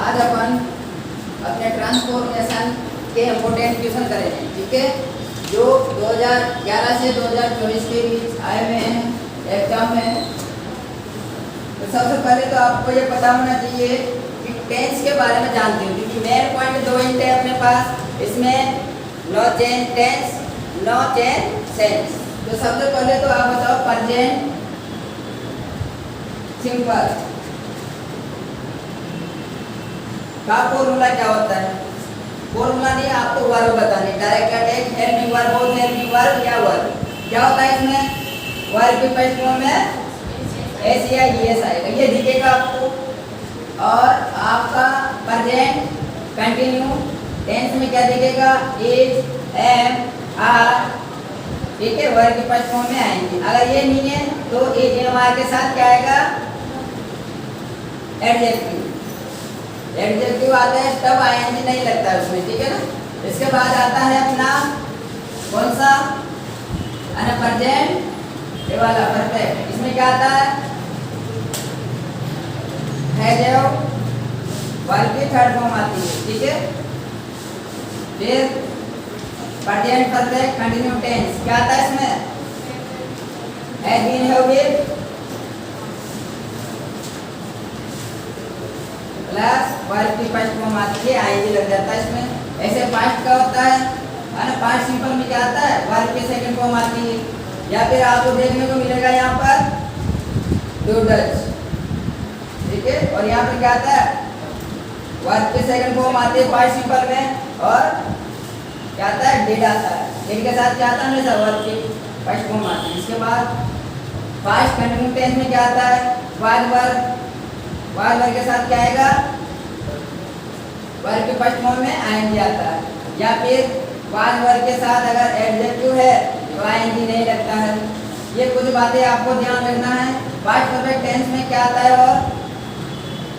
आज अपन अपने ट्रांसफॉर्मेशन के इम्पोर्टेंट क्वेश्चन करेंगे, ठीक है, जो 2011 से 2024 के बीच आए हुए हैं एग्जाम में। तो सबसे पहले तो आपको ये पता होना चाहिए कि टेंस के बारे में जानते हो, क्योंकि मेन पॉइंट 2 हिंट है अपने पास, इसमें no change tense, no change sense. तो सबसे पहले तो आप बताओ प्रेजेंट सिंपल का फॉर्मूला क्या होता है? फॉर्मूला नहीं, आपको वर्ब बताने, direct attack, helping verb, both helping verb या वर्ब। क्या होता है इसमें? वर्ब की फर्स्ट फॉर्म में एस या ईएस आएगा, ये दिखेगा आपको। और आपका प्रेजेंट कंटिन्यू टेंस में क्या दिखेगा? इज, एम, आर, ठीक है, वर्ब की फर्स्ट फॉर्म में आएंगे। अगर ये नहीं है तो इज, एम, आर के साथ क्या आएगा? एडजेक्टिव। एडजेक्टिव आता है तब आईएनजी नहीं लगता उसमें, ठीक है ना। इसके बाद आता है अपना कौन सा? प्रेजेंट ये वाला परफेक्ट। इसमें क्या आता है? वर्ब की थर्ड फॉर्म आती है, ठीक है। फिर प्रेजेंट परफेक्ट कंटिन्यू टेंस क्या आता है इसमें? Has been, have been plus verb की फर्स्ट फॉर्म आती है, आईएनजी लग जाता है इसमें। ऐसे पास्ट का होता है ना, पास्ट सिंपल में क्या आता है? वर्ब की सेकंड फॉर्म आती है, या फिर आपको देखने को मिलेगा यहाँ पर डूडल्स, ठीक है। और यहाँ पे क्या आता है? वर्ब की सेकंड फॉर्म आती है पास्ट सिंपल में, और क्या आता है? डिड आता है। डिड के साथ क्या आता है? हमेशा वर्ब की फर्स्ट फॉर्म आती है। इसके बाद पास्ट कंटिन्यू टेंस में क्या आता है? वाज वर्ब, वाज वर्ब के साथ क्या आएगा? वर्ब की फर्स्ट फॉर्म में आईएनजी आता है। या फिर वाज वर्ब के साथ अगर एडजेक्टिव है तो आईएनजी नहीं लगता है। ये कुछ बातें आपको ध्यान रखना है। पास्ट परफेक्ट टेंस में क्या आता है? और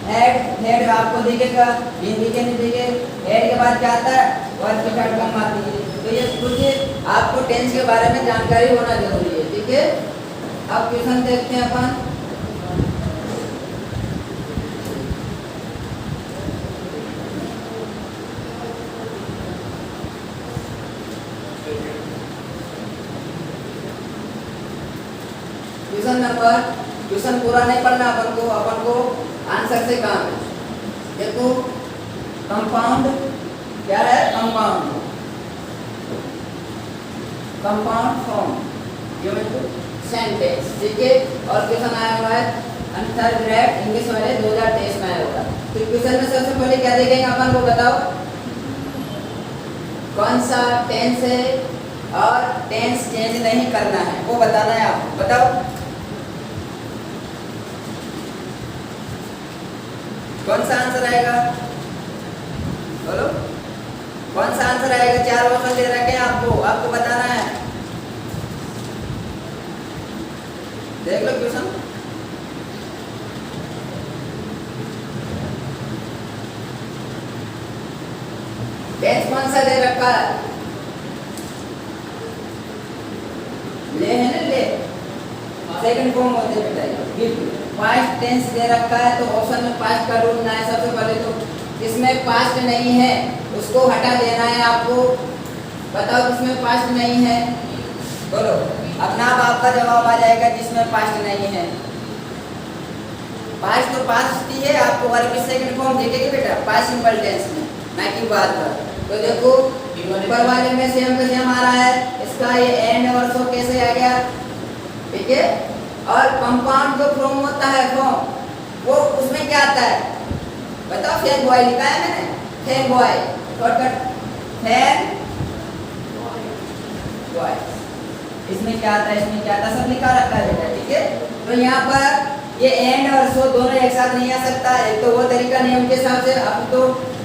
हेड आपको दिखेगा, हिंदी के नहीं दिखे। हेड के बाद क्या आता है? वर्ब की थर्ड फॉर्म आती है। तो ये कुछ आपको टेंस के बारे में जानकारी होना जरूरी है, ठीक है। अब क्वेश्चन देखते हैं अपन। क्वेश्चन पूरा नहीं पढ़ना अपन को आंसर से काम है। देखो कंपाउंड क्या है? कंपाउंड फॉर्म सेंटेंस, ठीक है। और क्वेश्चन आया हुआ है अंतर ग्रेड इंग्लिश वाले 2023 में आया होगा। तो क्वेश्चन में सबसे पहले क्या देखेंगे अपन को? बताओ कौन सा टेंस है और टेंस चेंज नहीं करना है, वो बताना है आपको। बताओ कौन सा आंसर आएगा? बोलो कौन सा आंसर आएगा? 4 ऑप्शन दे रखे हैं आपको बताना है। देख लो क्वेश्चन। टेंस कौन सा दे रखा है? ले है ना, ले सेकंड फॉर्म होते हैं बेटा। पास्ट टेंस दे रखा है तो ऑप्शन में पास्ट का रूल ना है। सबसे पहले तो इसमें पास्ट नहीं है, उसको हटा देना है आपको। बताओ किसमें पास्ट नहीं है? बोलो, अपना आप आपका जवाब आ जाएगा जिसमें पास्ट नहीं है। पास्ट तो पास्ट ही है, आपको वर्ब की सेकंड फॉर्म दिखेगी बेटा पास्ट सिंपल टेंस में, ना कि बाद पर। तो देखो ऊपर वाले में सेम का सेम आ रहा है, इसका ये एंड और सो कैसे आ गया, ठीक है। और कंपाउंड जो फॉर्म होता है फॉर्म, वो उसमें क्या आता है? बताओ, फैन बॉय लिखा है मैंने, fan boy, shortcut fan boy. इसमें क्या आता है? इसमें क्या आता है? सब लिखा रखा है बेटा, ठीक है। तो यहाँ पर ये एंड और सो दोनों एक साथ नहीं आ सकता। एक तो वो तरीका नियम के हिसाब से, अब तो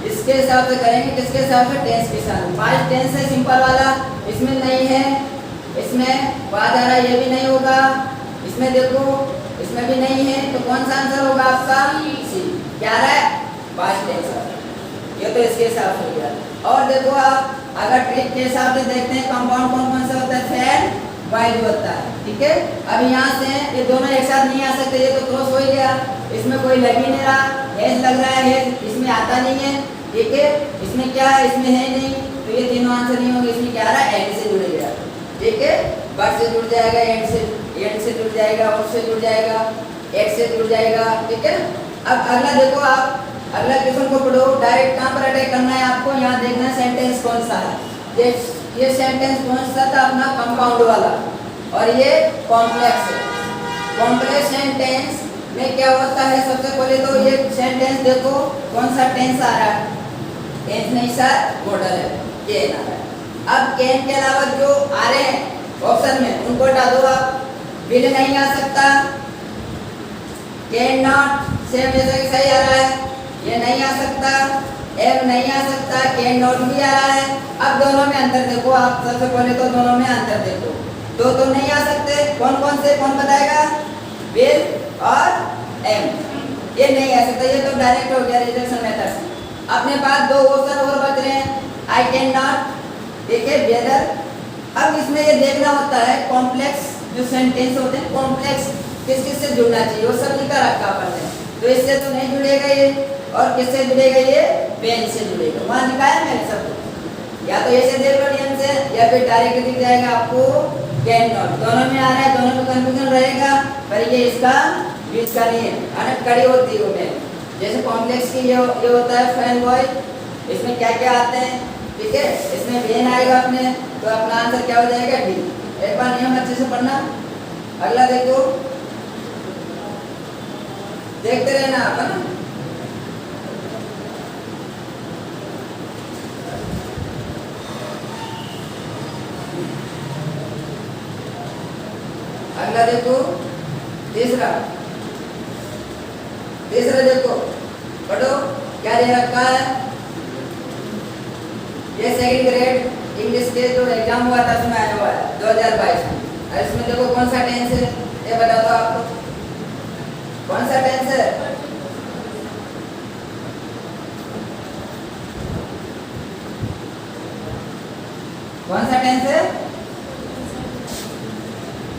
इसके हिसाब से करेंगे, किसके हिसाब से? टेंस के हिसाब से। पास्ट टेंस है सिंपल वाला, इसमें नहीं है। इसमें बाद आ रहा है, ये भी नहीं होगा। इसमें देखो, इसमें भी नहीं है। तो कौन सा आंसर होगा आपका? सी। क्या रहा है? Past tense. ये तो इसके हिसाब से हो गया। और देखो आप अगर ट्रिक के हिसाब से देखते हैं, कंपाउंड कौन सा होता है? फैन बॉय जो होता है, ठीक है। अब यहाँ से ये दोनों एक साथ नहीं आ सकते, ये तो क्रॉस हो गया, इसमें कोई लग ही नहीं रहा, एस लग रहा है, इसमें इसमें आता नहीं है, ठीक है। इसमें क्या है, इसमें है नहीं, तो ये तीनों आंसर नहीं होंगे। इसमें क्या आ रहा है, एंड से जुड़ेगा, ठीक है। बट से जुड़ जाएगा, एंड से जुड़ जाएगा, और से जुड़ जाएगा, एक से जुड़ जाएगा, ठीक है। अब अगला देखो, आप अगला क्वेश्चन को पढ़ो। डायरेक्ट कहाँ पर अटैक करना है आपको, यहाँ देखना सेंटेंस कौन सा है। ये सेंटेंस कौन सा था अपना, कंपाउंड वाला, और ये कॉम्प्लेक्स है। कॉम्प्लेक्स सेंटेंस में क्या होता है, सबसे पहले तो ये सेंटेंस देखो कौन सा टेंस आ रहा है, टेंस नहीं सर, मॉडल है, कैन आ रहा है। अब कैन के अलावा जो आ रहे हैं ऑप्शन में उनको हटा दो आप। विल नहीं आ सकता, कैन नॉट सेम जैसा कि सही आ रहा है, ये नहीं आ सकता, एम नहीं आ सकता, कैन नॉट भी आ रहा है। अब दोनों में अंतर देखो आप, सबसे पहले तो दोनों में अंतर देखो। दो तो नहीं आ सकते, कौन कौन से, कौन बताएगा, विल और एम, ये नहीं आ सकता, ये तो डायरेक्ट हो गया रिजेक्शन मेथड। अपने पास दो ऑप्शन और बच रहे हैं, आई कैन नॉट, ठीक है, वेदर। अब इसमें ये देखना होता है कॉम्प्लेक्स जो सेंटेंस होते हैं, कॉम्प्लेक्स किस किस से जुड़ना चाहिए, वो सब लिखा रखा अपन ने। तो इससे तो नहीं जुड़ेगा ये, और किससे जुड़ेगा ये, पेन से जुड़ेगा, वहाँ दिखाया मैंने सब। या तो ऐसे देख लो नियम से, या फिर डायरेक्ट दिख जाएगा आपको कैन नॉट। दोनों में आ रहा है, दोनों में कंफ्यूजन रहेगा, पर ये इसका बीच का नहीं है, अनक कड़ी होती है वो। जैसे कॉम्प्लेक्स की ये होता है फैन बॉय, इसमें क्या क्या आते हैं, ठीक है। इसमें वेन आएगा अपने, तो अपना आंसर क्या हो जाएगा, डी। एक बार नियम अच्छे से पढ़ना। अगला देखो, देखते रहना आप, है ना। अगला देखो, तीसरा देखो, पढ़ो क्या दे रखा है। ये सेकंड ग्रेड इंग्लिश के जो एग्जाम हुआ था उसमें आया हुआ है 2022 में। और इसमें देखो कौन सा टेंस है, ये बता दो आपको, कौन सा टेंस है, कौन सा टेंस है,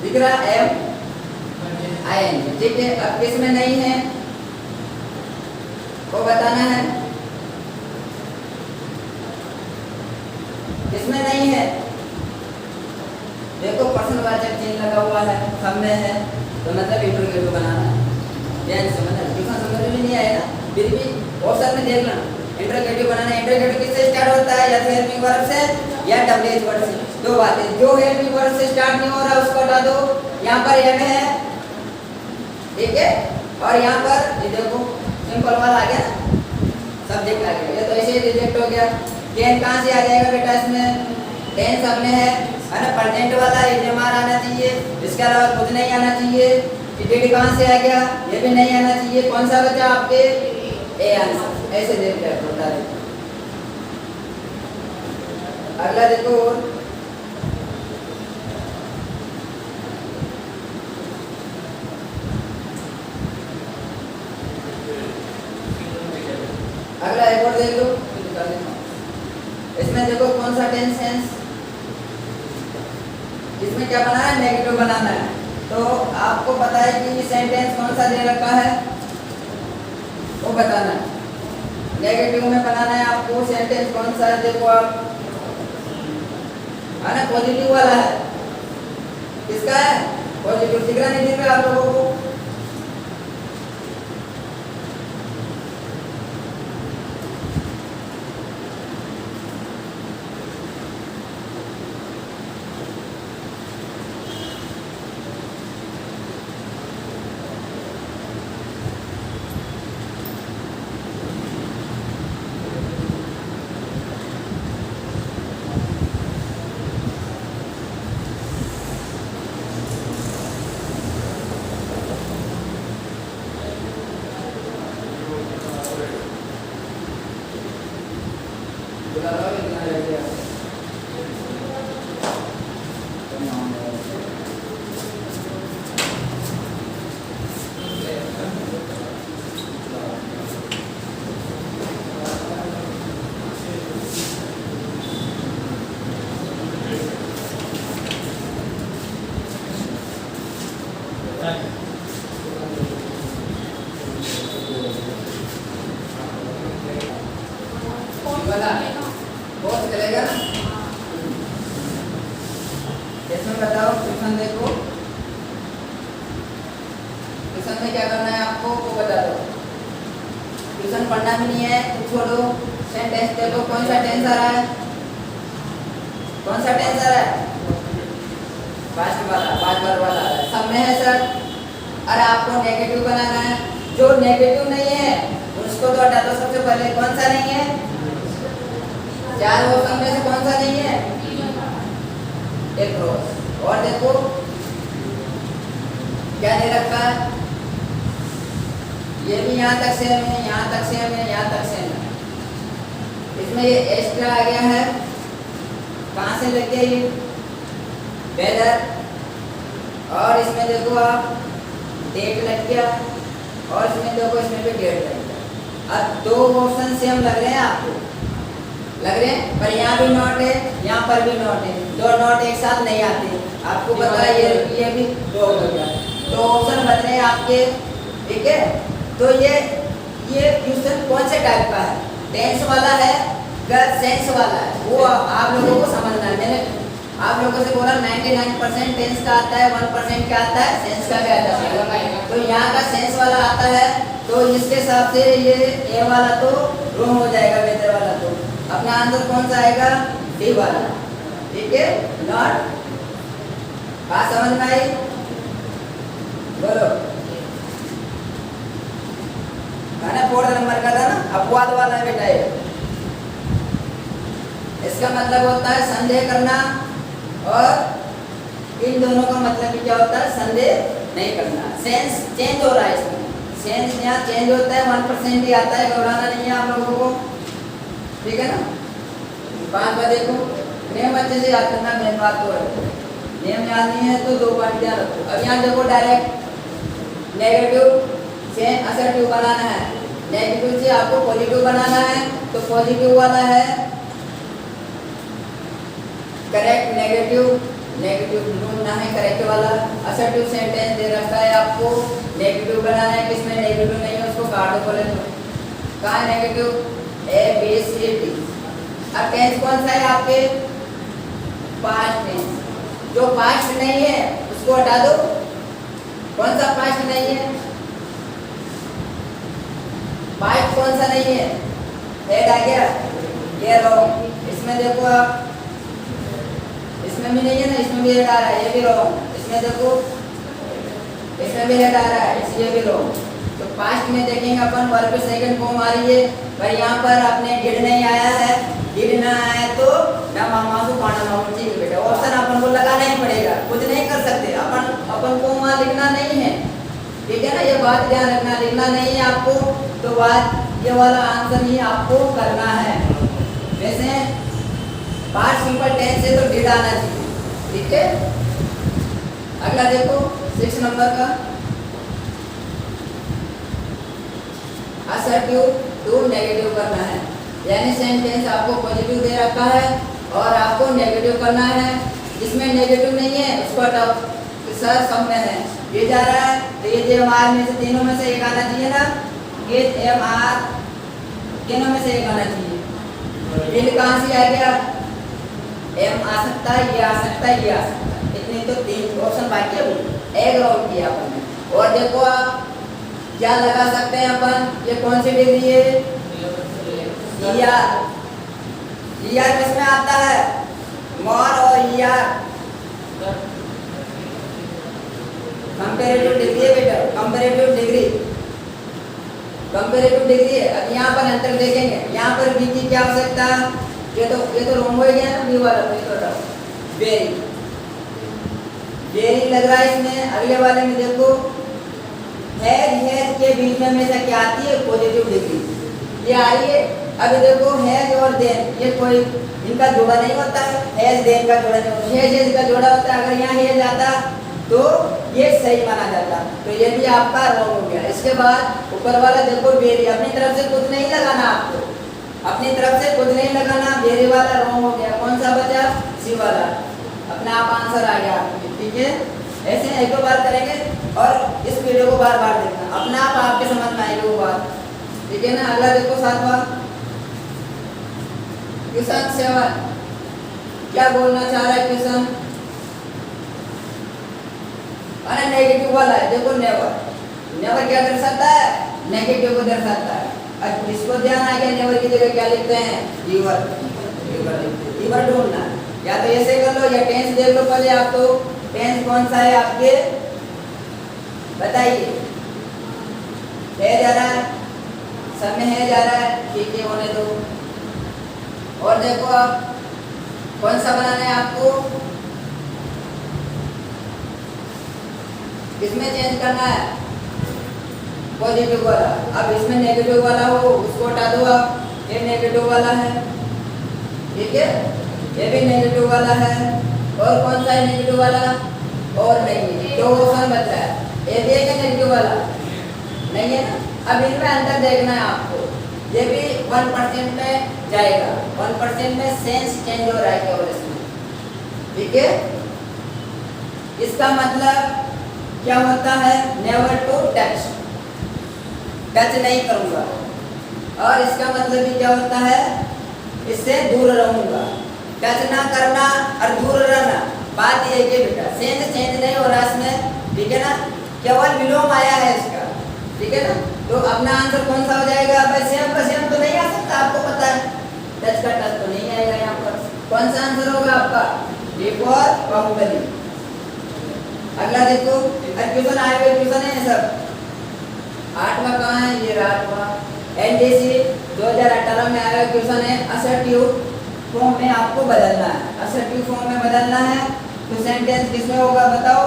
दिख रहा, एम आई एन, ठीक है। अब किसमें नहीं है वो बताना है, किसमें नहीं है। देखो प्रश्नवाचक चिन्ह लगा हुआ है, सब में है, तो मतलब इंटरोगेटिव बनाना है। ध्यान से मतलब ट्यूशन समझ में नहीं आएगा, फिर भी ऑप्शन में देख लेना, इंटरोगेटिव बनाना है। इंटरोगेटिव किससे स्टार्ट होता है, या तो हेल्पिंग वर्ब से या डब्ल्यूएच वर्ड से। दो बातें, जो हेल्पिंग वर्ब से स्टार्ट नहीं हो रहा उसको हटा दो। यहाँ पर एम है, ठीक है, और यहाँ पर ये देखो सिंपल वाला आ गया ना, सब्जेक्ट आ गया, ये तो ऐसे ही रिजेक्ट हो गया। कैन कहाँ से आ जाएगा बेटा, इसमें टेंस अपने है ना, प्रेजेंट वाला एजमार आना चाहिए, इसके अलावा कुछ नहीं आना चाहिए। डिड कहाँ से आ गया, ये भी नहीं आना चाहिए। कौन सा बचा आपके, ए आंसर, ऐसे देख लिया। अगला देखो, अगला एक और देख लो, इसमें देखो कौन सा टेंस है, इसमें क्या बनाना है, नेगेटिव बनाना है। तो आपको पता है कि सेंटेंस कौन सा दे रखा है, वो बताना है। नेगेटिव में बनाना है आपको, सेंटेंस कौन सा है, देखो आप, है ना, पॉजिटिव वाला है। किसका है, पॉजिटिव, दिख रहा नहीं दिख रहा आप लोगों को, बहुत चलेगा ना। इसमें बताओ ट्यूशन देखो, ट्यूशन में क्या करना है आपको वो बता दो। ट्यूशन पढ़ना भी नहीं है तो छोड़ो। सेंटेंस देखो, कौन सा टेंस आ रहा है, कौन सा टेंस आ रहा है, पास्ट वाला, पास्ट वर्ब वाला आ रहा है, सब में है सर। और आपको नेगेटिव बनाना है, जो नेगेटिव नहीं है उसको तो हटा दो सबसे पहले। कौन सा नहीं है, चार ऑप्शन में से कौन सा नहीं है, एक क्रॉस। और देखो क्या दे रखा है, ये भी यहाँ तक सेम है, यहाँ तक सेम है, यहाँ तक सेम है। इसमें ये एक्स्ट्रा आ गया है, कहाँ से लेके ये वेदर। और इसमें देखो आप डेट लग गया, और इसमें देखो इसमें भी डेट लग गया। अब दो ऑप्शन सेम लग रहे हैं आपको, लग रहे हैं, पर यहाँ भी नॉट है, यहाँ पर भी नॉट है। दो नॉट एक साथ नहीं आते, आपको पता है। ये भी दो हो गया, दो ऑप्शन बन रहे हैं आपके, ठीक है। तो ये क्वेश्चन कौन से टाइप का है, टेंस वाला है या सेंस वाला है, वो आप लोगों को समझना है। मैंने आप लोगों से बोला 99% टेंस का आता है, 1% क्या आता है, सेंस का क्या आता है। तो यहाँ का सेंस वाला आता है, तो इसके हिसाब से ये ए वाला तो रॉन्ग हो जाएगा, वेदर वाला तो अपना आंसर कौन सा आएगा, डी वाला, ठीक है। नॉट बात समझ में आई, बोलो। मैंने 4 नंबर का था ना, अपवाद वाला है बेटा ये। इसका मतलब होता है संदेह करना, और इन दोनों का मतलब भी क्या होता है, संदेह नहीं करना। सेंस चेंज हो रहा है इसमें, सेंस यहाँ चेंज होता है, 1% ही आता है, घबराना नहीं है आप लोगों को, ठीक है ना। 5 बार देखो, नेम अच्छे से याद करना, मेन बात तो है। नेम याद नहीं है तो 2 पॉइंट याद रखो। अब यहाँ देखो डायरेक्ट नेगेटिव से असर्टिव बनाना है, नेगेटिव से आपको पॉजिटिव बनाना है, तो पॉजिटिव वाला है करेक्ट, नेगेटिव ढूंढना है करेक्ट वाला। असर्टिव सेंटेंस दे रखा है आपको, नेगेटिव बनाना है, किसमें नेगेटिव नहीं है उसको काट दो बोले तो। कहाँ है negative, A B C D. अब टेंस कौन सा है आपके, पास्ट टेंस। जो पास्ट नहीं है उसको हटा दो, कौन सा पास्ट नहीं है, पास्ट कौन सा नहीं है, हेड आ गया, ये रॉन्ग। इसमें देखो आप, इसमें भी नहीं है ना, इसमें भी हेड आ रहा है, ये भी रॉन्ग। इसमें देखो, इसमें भी हेड आ रहा है, इसलिए भी रॉन्ग। तो पास्ट में देखेंगे अपन वर्ब सेकंड फॉर्म आ रही है, पर यहाँ पर आपने डिड नहीं आया है, डिड ना आया तो ना मामासु पाना मामू, ठीक है बेटा। ऑप्शन अपन को लगाना ही पड़ेगा, कुछ नहीं कर सकते अपन को वहाँ लिखना नहीं है, ठीक है ना। ये बात ध्यान रखना, लिखना नहीं है आपको, तो बात ये वाला आंसर ही आपको करना है। वैसे पास्ट सिंपल टेंस से तो डिड आना चाहिए, ठीक है। अगला देखो 6 नंबर का, असर्टिव टू नेगेटिव करना है, यानी सेंटेंस आपको पॉजिटिव दे रखा है और आपको नेगेटिव करना है। जिसमें नेगेटिव नहीं है उसको हटाओ, सर सब में है, ये जा रहा है तो ये एम आर में से तीनों में से एक आना चाहिए ना, ये एम आर तीनों में से एक आना चाहिए। बिल कहाँ से आ गया, एम आ सकता है, ये आ सकता है, ये आ सकता है, इतने तो 3 ऑप्शन बाकी है, एक रॉन्ग किया अपन। और देखो आप क्या लगा सकते हैं अपन, ये कौन सी डिग्री है, ईआर किसमें आता है, मोर और ईआर कंपैरेटिव डिग्री है बेटा, कंपैरेटिव डिग्री, कंपैरेटिव डिग्री है। अब यहाँ पर अंतर देखेंगे, यहाँ पर बी की क्या आवश्यकता, ये तो रोंग हो गया ना, बी वाला तो वेरी वेरी लग रहा है इसमें। अगले वाले में देखो हैज के बीच में हमेशा क्या आती है, पॉजिटिव डिग्री, ये आ रही है। अभी देखो हैज और देन, ये कोई इनका जोड़ा नहीं होता है, हैज देन का जोड़ा नहीं होता, हैज का जोड़ा होता है। अगर यहाँ हैज आता तो ये सही माना जाता, तो ये भी आपका रॉन्ग हो गया। इसके बाद ऊपर वाला देखो वेरी, अपनी तरफ से कुछ नहीं लगाना आपको, अपनी तरफ से कुछ नहीं लगाना, वेरी वाला रॉन्ग हो गया। कौन सा बचा, सी वाला, अपना आप आंसर आ गया आपके, ठीक है। ऐसे एक दो बार करेंगे और इस वीडियो को बार बार देखना, अपने आप आपके समझ में आएगी वो बात, ठीक है ना। अगला देखो 7वां, क्वेश्चन 7 क्या बोलना चाह रहा है क्वेश्चन? अरे नेगेटिव वाला है, देखो नेवर। नेवर क्या दर्शाता है? नेगेटिव को दर्शाता है। अब इसको ध्यान आ गया, नेवर की जगह क्या लिखते हैं? ईवर। ईवर ढूंढना, या तो ऐसे कर लो या टेंस देख लो पहले आप। तो टेंस कौन सा है आपके, बताइए। है जा रहा है, सब में है जा रहा है, ठीक है होने दो। और देखो आप कौन सा बनाना है आपको, किसमें चेंज करना है? पॉजिटिव वाला। अब इसमें नेगेटिव वाला हो उसको हटा दो आप, ये नेगेटिव वाला है, ठीक है, ये भी नेगेटिव वाला है। और कौन सा है नेगेटिव वाला? और नहीं है, दो ऑप्शन बच रहा है। ये भी है नेगेटिव वाला, नहीं है ना। अब इनमें अंतर देखना है आपको, ये भी 1% में जाएगा, 1% में सेंस चेंज हो रहा है केवल इसमें, ठीक है। इसका मतलब क्या होता है? नेवर टू टच, टच नहीं करूंगा। और इसका मतलब भी क्या होता है? इससे दूर रहूंगा। टच ना करना और दूर रहना, बात ये है बेटा, सेंस चेंज नहीं हो रहा इसमें, ठीक है ना, केवल विलोम आया है इसका, ठीक है ना। तो अपना आंसर कौन सा हो जाएगा? सेम का सेम तो नहीं आ सकता, आपको पता है। टच का टच तो नहीं आएगा यहाँ पर। कौन सा आंसर होगा आपका? एक और बाहुबली। अगला देखो, क्वेश्चन आए हुए क्वेश्चन है सब। 8वां कहाँ है? ये 8वां एनडीसी 2018 में आया क्वेश्चन है। असर्टिव फॉर्म में आपको बदलना है, असर्टिव फॉर्म में बदलना है। तो सेंटेंस किसमें होगा बताओ?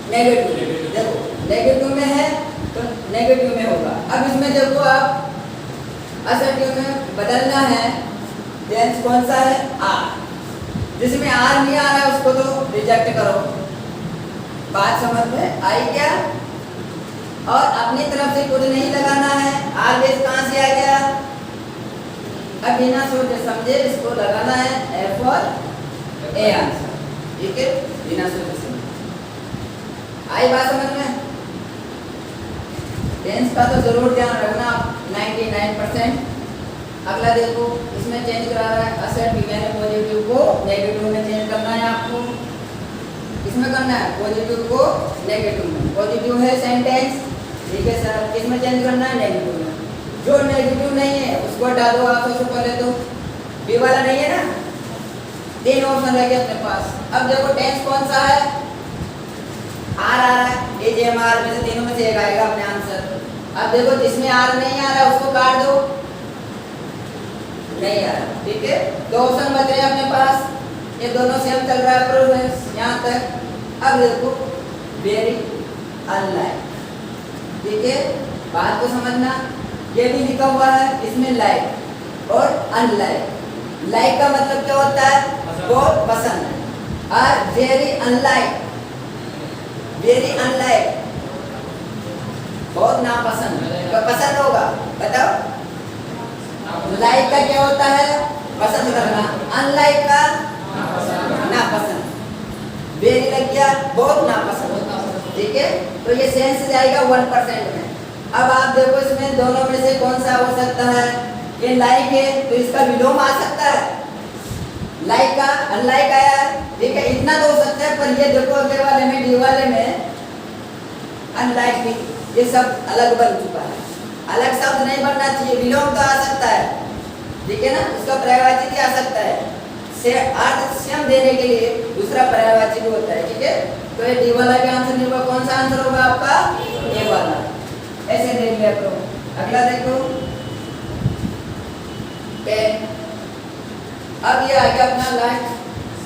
नेगेटिव। देखो नेगेटिव में है तो नेगेटिव में होगा। अब इसमें देखो आप असर्टिव में बदलना है, टेंस कौन सा है? आर। जिसमें आर नहीं आ रहा है उसको तो रिजेक्ट करो। बात समझ में आई क्या? और अपनी तरफ से कुछ नहीं लगाना है। आर बेस कहाँ से आ गया? अब बिना सोचे समझे इसको लगाना है, एफ और ए आंसर, ठीक है, बिना सोचे समझे। आई बात समझ में? टेंस का तो जरूर ध्यान रखना 99%। अगला देखो, इसमें चेंज करा रहा है असर्टिव यानी पॉजिटिव को नेगेटिव में चेंज करना है आपको। इसमें करना है पॉजिटिव को नेगेटिव में। पॉजिटिव है सेंटेंस, ठीक है सर, किसमें चेंज करना है? नेगेटिव में। जो नेगेटिव नहीं है उसको हटा दो आप। सबसे पहले तो बी वाला नहीं है ना, 3 ऑप्शन रह गए अपने पास। अब देखो टेंस कौन सा है? आर आ रहा है, AJMR में से तीनों में से एक आएगा अपने आंसर। अब देखो जिसमें आर नहीं आ रहा उसको काट दो, नहीं आ रहा, ठीक है। 2 ऑप्शन बच रहे अपने पास, ये दोनों सेम चल रहा है प्रोसेस यहाँ तक। अब देखो वेरी अनलाइक, ठीक है, बात को समझना। ये भी लिखा हुआ है इसमें लाइक और अनलाइक। लाइक का मतलब क्या होता है? बहुत पसंद। और वेरी अनलाइक, वेरी अनलाइक बहुत नापसंद, तो पसंद होगा, बताओ। लाइक का क्या होता है? पसंद करना। अनलाइक का नापसंद। वेरी लग गया, बहुत नापसंद, ठीक है। तो ये सेंस जाएगा 1% में। अब आप देखो इसमें दोनों में से कौन सा हो सकता है? ये लाइक है तो इसका विलोम आ सकता है, लाइक का अनलाइक आया है, ठीक है, इतना तो हो सकता है। पर ये देखो अगले वाले में, डी वाले में अनलाइक भी, ये सब अलग बन चुका है। अलग शब्द नहीं बनना चाहिए, विलोम तो आ सकता है, ठीक है ना, उसका पर्यायवाची भी आ सकता है। से अर्थ सेम देने के लिए दूसरा पर्यायवाची भी होता है, ठीक है। तो ये डी वाला का आंसर नहीं होगा। कौन सा आंसर होगा आपका? ए वाला। ऐसे देख लिया करो। अगला देखो 10। अब ये आ गया अपना लास्ट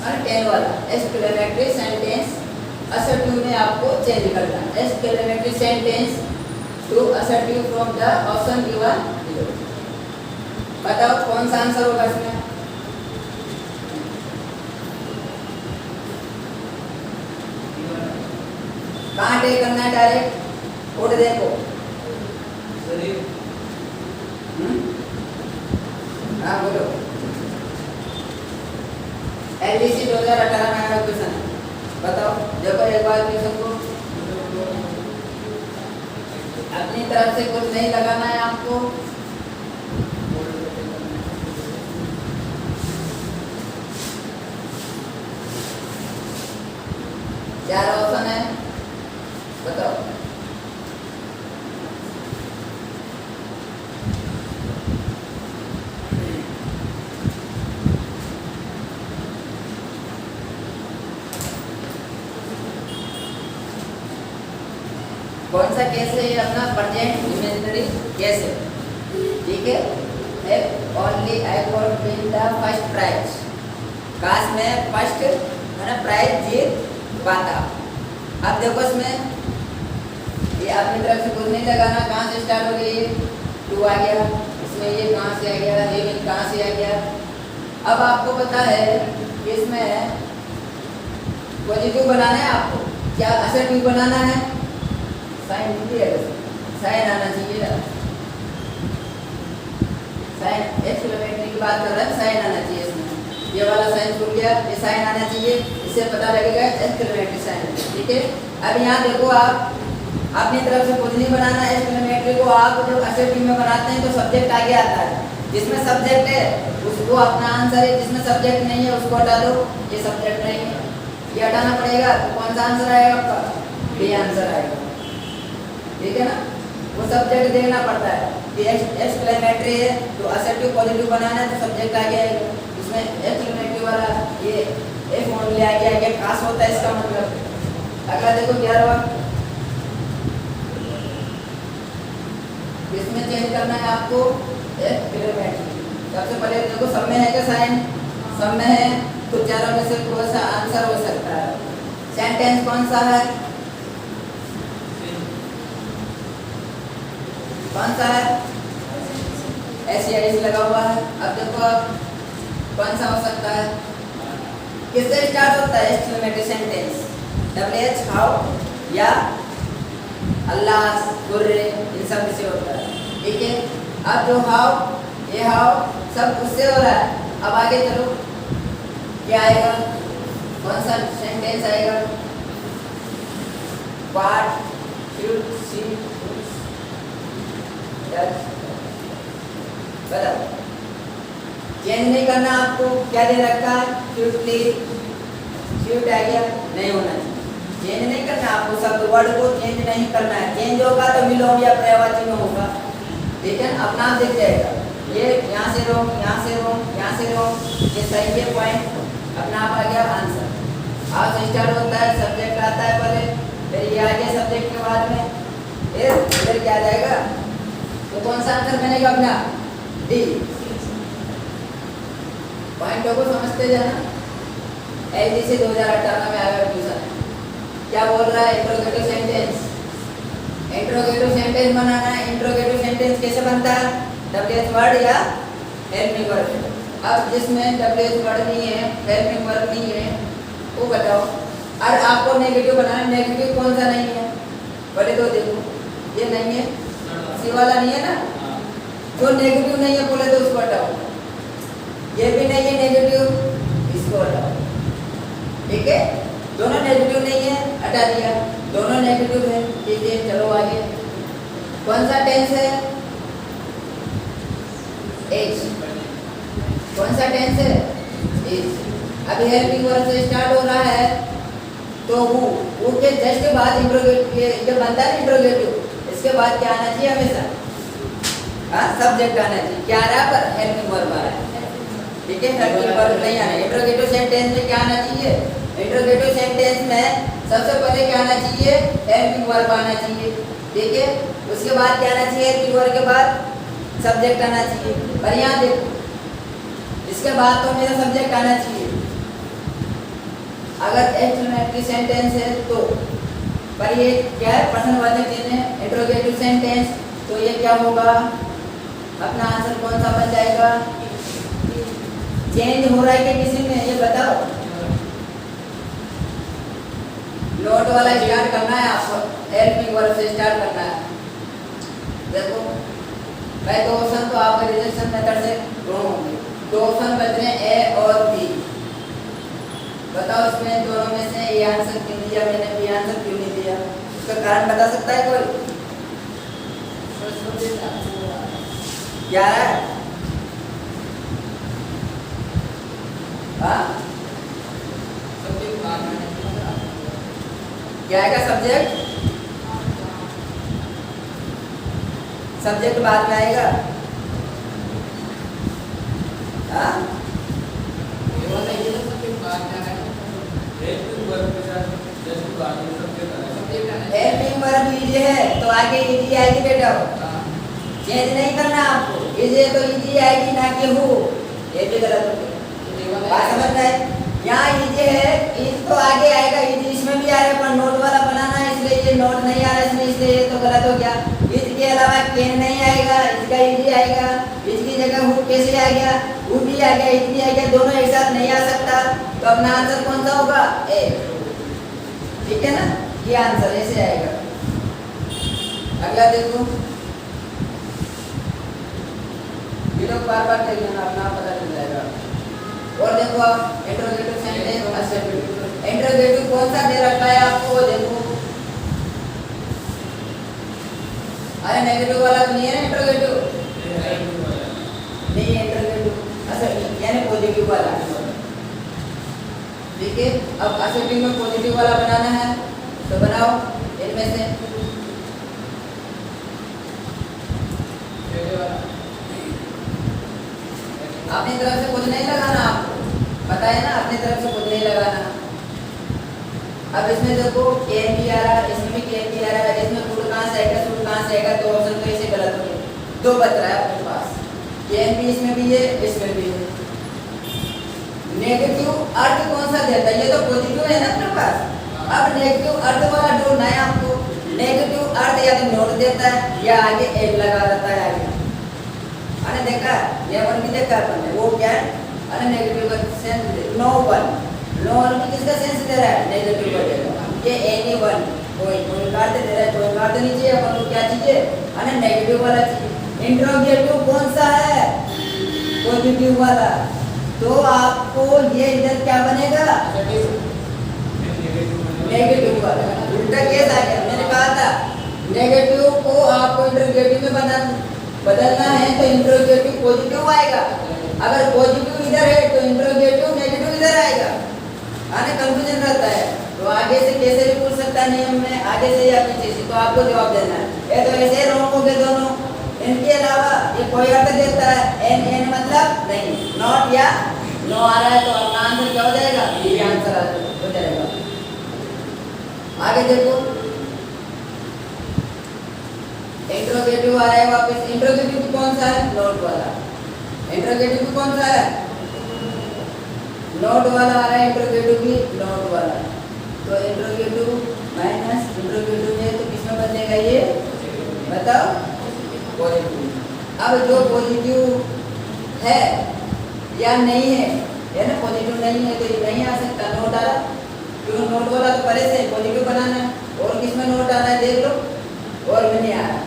और 10 वाला एक्सक्लेमेटरी सेंटेंस। असर्टिव में आपको चेंज करना है। Exclamatory sentence to assertive from the option given below. बताओ कौन सा आंसर होगा इसमें? कहाँ टेक करना है? डायरेक्ट कोड देखो। हाँ बोलो। एलडीसी 2018 में आया क्वेश्चन है, बताओ। देखो एक बार क्वेश्चन को अपनी तरफ से कुछ नहीं लगाना है आपको। प्रेजेंट इमेजिनरी केस है, ठीक है। If only I would win the first prize, काश मैं फर्स्ट है ना प्राइज जीत पाता। अब देखो इसमें ये अपनी तरफ से कुछ नहीं लगाना, कहाँ से स्टार्ट हो गई, ये 2 आ गया, इसमें ये कहाँ से आ गया, ये भी कहाँ से आ गया। अब आपको पता है कि इसमें पॉजिटिव बनाना है आपको, क्या असर्टिव बनाना है, साइन साइन आना चाहिए, साइन एक्सक्लेमेटरी की बात कर रहे हैं, साइन आना चाहिए इसमें, ये वाला साइन छूट गया, ये साइन आना चाहिए, इससे पता लगेगा एक्सक्लेमेटरी साइन, ठीक है। अब यहाँ देखो आप अपनी तरफ से कुछ नहीं बनाना है, एक्सक्लेमेटरी को आप जब असर्टिव में बनाते हैं तो सब्जेक्ट आगे आता है, जिसमें सब्जेक्ट है उसको अपना आंसर है, जिसमें सब्जेक्ट नहीं है उसको हटा दो, ये सब्जेक्ट नहीं है, ये हटाना पड़ेगा, तो कौन सा आंसर आएगा आपका, बी आंसर आएगा, ठीक है ना। वो सब्जेक्ट देखना पड़ता है कि एक्सक्लेमेटरी है तो असर्टिव पॉजिटिव बनाना है तो सब्जेक्ट आगे आएगा, इसमें एक्सक्लेमेटरी वाला ये एक फॉर्मूला आ गया, ये खास होता है इसका मतलब। अगला देखो 11वां, इसमें चेंज करना है आपको एक्सक्लेमेटरी। सबसे पहले देखो सब में है क्या साइन, सब में है तो चारों में से कौन सा आंसर हो सकता है, सेंटेंस कौन सा है, कौन सा है, एस लगा हुआ है। अब देखो कौन सा हो सकता है, किससे स्टार्ट होता है एक्सक्लेमेटरी सेंटेंस, WH हाउ या अल्लाह गुर्रे, इन सब से होता है, ठीक है। अब जो हाउ, ये हाउ सब उससे हो रहा है। अब आगे चलो क्या आएगा, कौन सा सेंटेंस आएगा, व्हाट शुड शी बताओ, चेंज नहीं करना आपको, क्या दे रखा है, शुड प्लीज, शुड आ गया, नहीं होना चाहिए, चेंज नहीं करना आपको, शब्द वर्ड को चेंज नहीं करना है, चेंज होगा तो विलोम या पर्यायवाची में होगा, ठीक है, अपना आप दिख जाएगा, ये यहाँ से रोम, यहाँ से रोम, यहाँ से रोम, ये सही है पॉइंट, अपना आप आ गया आंसर। आज से स्टार्ट होता है, सब्जेक्ट आता है पहले, फिर ये आ गया सब्जेक्ट के बाद में, फिर क्या आ जाएगा, तो कौन सा आंसर बनेगा अपना, डी। पॉइंटों को समझते जाना। LG से 2018 में आया ट्यूशन, क्या बोल रहा है, इंट्रोगेटिव सेंटेंस, इंट्रोगेटिव सेंटेंस बनाना है। इंट्रोगेटिव सेंटेंस कैसे बनता है, WH वर्ड या हेल्पिंग वर्ड। अब जिसमें WH वर्ड नहीं है, हेल्पिंग वर्ड नहीं है, वो बताओ। और आपको नेगेटिव बनाना, नेगेटिव कौन सा नहीं है, पहले तो देखो, ये नहीं है, सी वाला नहीं है ना, जो नेगेटिव नहीं है बोले तो उसको हटाओ, ये भी नहीं है नेगेटिव, इसको हटाओ, ठीक है। दोनों नेगेटिव नहीं है, हटा दिया, दोनों नेगेटिव है, ठीक है। चलो आगे, कौन सा टेंस है, एज, कौन सा टेंस है, एज। अभी हेल्पिंग वर्ब से स्टार्ट हो रहा है तो वो के जस्ट के बाद इंट्रोगेटिव, जब बनता है इंट्रोगेटिव, इसके बाद क्या आना चाहिए हमेशा, हाँ सब्जेक्ट आना चाहिए, क्या आ रहा है पर हेल्पिंग वर्ब आ रहा है, ठीक है, हेल्पिंग वर्ब नहीं आना। इंट्रोगेटिव सेंटेंस में क्या आना चाहिए, इंट्रोगेटिव सेंटेंस में सबसे पहले क्या आना चाहिए, हेल्पिंग वर्ब आना चाहिए, ठीक है। उसके बाद क्या आना चाहिए, हेल्पिंग वर्ब के बाद सब्जेक्ट आना चाहिए, पर यहाँ देखो इसके बाद तो मेरा सब्जेक्ट आना चाहिए। अगर एक्सक्लेमेटरी सेंटेंस है तो, पर ये क्या है, प्रश्नवाचक चिन्ह है, इंट्रोगेटिव सेंटेंस, तो ये क्या होगा, अपना आंसर कौन सा बन जाएगा, चेंज हो रहा है कि किसी में, ये बताओ। नोट वाला स्टार्ट करना है आपको, हेल्पिंग वर्ब से स्टार्ट करना है। देखो भाई दो ऑप्शन तो आपके रिजेक्शन मेथड से ढूंढ होंगे, दो ऑप्शन बच रहे हैं ए और बी, बताओ इसमें दोनों में से ए आंसर क्यों दिया मैंने, बी आंसर क्यों नहीं दिया, इसका कारण बता सकता है कोई, क्या है, हाँ क्या आएगा, सब्जेक्ट, सब्जेक्ट बाद में आएगा, हाँ सब्जेक्ट बाद में आएगा, हेल्पिंग वर्ब के साथ जस्ट बाद में सब्जेक्ट आएगा, हेल्पिंग वर्ब इज है तो आगे इज आएगी बेटा, चेंज नहीं करना आपको, इज है तो इज आएगी ना कि हु, ये भी गलत हो गया, बात समझ में आई? यहाँ इज है, इज तो आगे आएगा, इज इसमें भी आएगा पर नोट वाला बनाना है इसलिए ये नोट नहीं आ रहा है, इसलिए ये तो गलत हो गया। इज के अलावा कैन नहीं आएगा, इसका इज आएगा, इज की जगह हु कैसे आ गया, हु भी आ गया, इज भी आ गया, दोनों एक साथ नहीं आ सकता, तो अपना आंसर कौन सा होगा? ए, ठीक है ना, ये आंसर ऐसे आएगा। अगला देखो, ये लोग बार बार देख लेना, अपना पता चल जाएगा। और देखो आप इंट्रोगेटिव सेंटेंस, असर्टिव, इंट्रोगेटिव कौन सा दे रखा है आपको, देखो अरे नेगेटिव वाला तो नहीं है ना इंट्रोगेटिव, नहीं है इंट्रोगेटिव, असर्टिव यानी पॉजिटिव वाला, ठीक है। अब असर्टिव में पॉजिटिव वाला बनाना है तो बनाओ, इनमें से अपनी तरफ से कुछ नहीं लगाना, आपको पता है ना, अपनी तरफ से कुछ नहीं लगाना। अब इसमें देखो कैन भी आ रहा है, इसमें भी कैन भी आ रहा है, इसमें फूड कहाँ से आएगा, फूड कहाँ से आएगा, तो ऑप्शन तो ऐसे गलत हो गए, दो बच रहा है आपके पास, कैन भी इसमें भी है, इसमें भी है। नेगेटिव अर्थ कौन सा देता है, ये तो पॉजिटिव है ना अपने पास, अब नेगेटिव अर्थ वाला ढूंढना है आपको। नेगेटिव अर्थ या तो नोट देता है या आगे एड लगा देता है आगे, अरे देखा ये वन भी देखा अपन ने, वो क्या है, अरे नेगेटिव का sense they, no one, no one भी किसका सेंस दे रहा है, नेगेटिव का देगा, ये एनी वन, कोई कार्ड दे रहा है, कोई कार्ड नहीं चाहिए अपन को, क्या चाहिए, अरे नेगेटिव वाला चाहिए। इंट्रोगेटिव कौन सा है, पॉजिटिव वाला, तो आपको ये इधर क्या बनेगा, नेगेटिव वाला, उल्टा केस आ गया, मैंने कहा था नेगेटिव को आपको इंट्रोगेटिव में बदलना है तो इंट्रोगेटिव पॉजिटिव आएगा, अगर पॉजिटिव इधर है तो इंट्रोगेटिव नेगेटिव इधर आएगा, आने कंफ्यूजन रहता है। तो आगे से कैसे भी पूछ सकता है नियम में, आगे से या पीछे से, तो आपको जवाब देना है, ये तो ऐसे रॉन्ग हो गए दोनोदोनों। इनके अलावा ये कोई अर्थ देता है, एन एन मतलब नहीं, नॉट या नो आ रहा है, तो अपना आंसर क्या हो जाएगा, ये आंसर हो जाएगा। आगे देखो इंट्रोगेटिव आ रहा है वापस, इंट्रोगेटिव कौन सा है, नोट वाला, इंट्रोगेटिव कौन सा है, नोट वाला आ रहा है, इंट्रोगेटिव भी नोट वाला, तो इंट्रोगेटिव माइनस इंट्रोगेटिव है तो किसमें बदलेगा ये बताओ, पॉजिटिव। अब जो पॉजिटिव है या नहीं है ना, पॉजिटिव नहीं है तो ये नहीं आ सकता, नोट आ रहा, क्योंकि नोट वाला तो परे से पॉजिटिव बनाना है, और किसमें नोट आना है देख लो, और में नहीं आ रहा।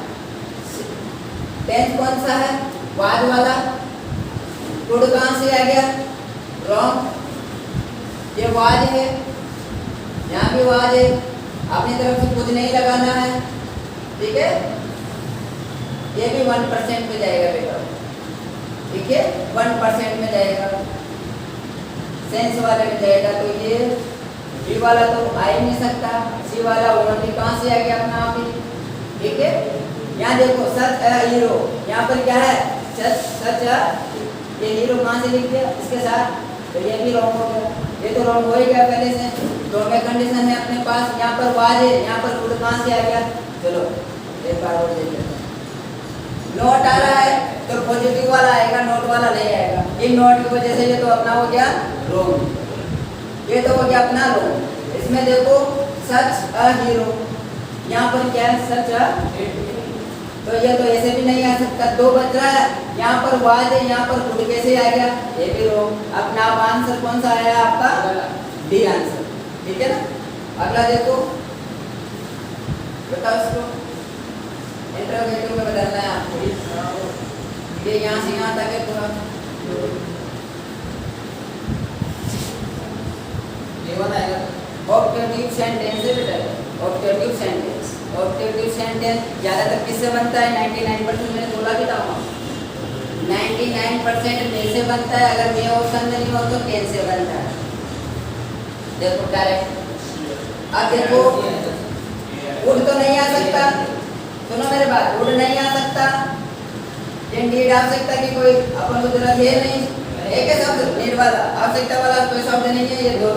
टेंस कौन सा है, वाद वाला, गुड कहाँ से आ गया, रॉन्ग, ये वाद है, यहाँ भी वाद है, अपनी तरफ से कुछ नहीं लगाना है, ठीक है, ये भी 1% में जाएगा बेटा, ठीक है 1% में जाएगा, सेंस वाले में जाएगा, तो ये बी वाला तो आ ही नहीं सकता, सी वाला ओनली कहाँ से आ गया अपना आप ही, ठीक है। यहाँ देखो सच हीरो, यहाँ पर क्या है, सच ये हीरो कहाँ से लिख दिया इसके साथ, तो ये भी रॉन्ग हो गया, ये तो रॉन्ग हो ही गया पहले से, तो क्या कंडीशन है अपने पास, यहाँ पर वाज है, यहाँ पर गुड कहाँ से आ गया, चलो एक बार और देख लेते हैं। नोट आ रहा है तो पॉजिटिव वाला आएगा, नोट वाला नहीं आएगा, इन नोट की वजह से ये तो अपना हो गया रॉन्ग, ये तो हो गया अपना रॉन्ग। इसमें देखो सच अ हीरो, यहाँ पर क्या है, सच तो ये तो ऐसे भी नहीं आ सकता, दो बच रहा है, यहाँ पर वाज है, यहाँ पर गुड कैसे आ गया, ये भी रॉन्ग, अपना आंसर कौन सा आया आपका, डी आंसर, ठीक है ना। अगला देखो बताओ इसको, इंट्रोगेटिव में बदलना है आपको, ये यहाँ से यहाँ तक है पूरा, ये बताएगा ऑब्जेक्टिव सेंटेंस है बेटा, ऑब्जेक्टिव सेंटेंस, ऑब्जेक्टिव सेंटेंस ज़्यादातर किससे बनता है, 99% मैंने बोला भी था, 99% में से बनता है, अगर ये ऑप्शन में नहीं हो तो कैन से बनता है, देखो डायरेक्ट। अब देखो उड़ तो नहीं आ सकता, सुनो मेरे बात, उड़ नहीं आ सकता, इंडीड आवश्यकता की कोई अपन को जरूरत है नहीं, एक है शब्द नीड वाला, आवश्यकता वाला कोई शब्द नहीं है, ये दो।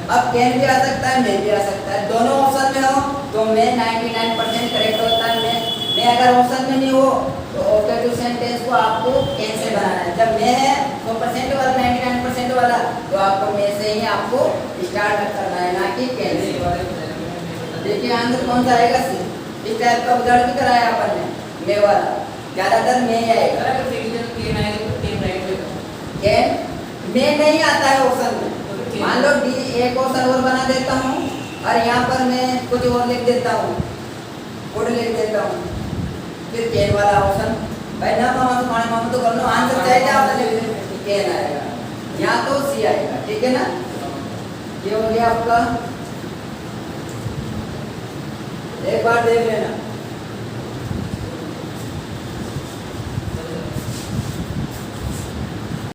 अब कैन भी आ सकता है, नहीं भी आ सकता है, दोनों ऑप्शन में हो तो मैं 99% करेक्ट होता है। मैं अगर ऑप्शन में नहीं हो तो ऑब्जेक्टिव सेंटेंस को आपको कैन से बनाना है। जब मैं है 100% वाला 99% वाला तो आपको मैं से ही आपको स्टार्ट करना है, ना कि कैन से। देखिए आंसर कौन सा आएगा? सी। इस टाइप का उदाहरण भी कराया अपन ने, मैं वाला ज्यादातर मैं ही आएगा। कैन मैं नहीं आता है ऑप्शन में। मान लो डी एक ऑप्शन और बना देता हूँ और यहाँ पर मैं कुछ और लिख देता हूँ, कोड लिख देता हूँ, फिर कैन वाला ऑप्शन। भाई ना मामा तो माने मामा तो कर लो, आंसर चाहिए आपने, कैन आएगा, यहाँ तो सी आएगा। ठीक है ना? ये हो गया आपका, एक बार देख लेना।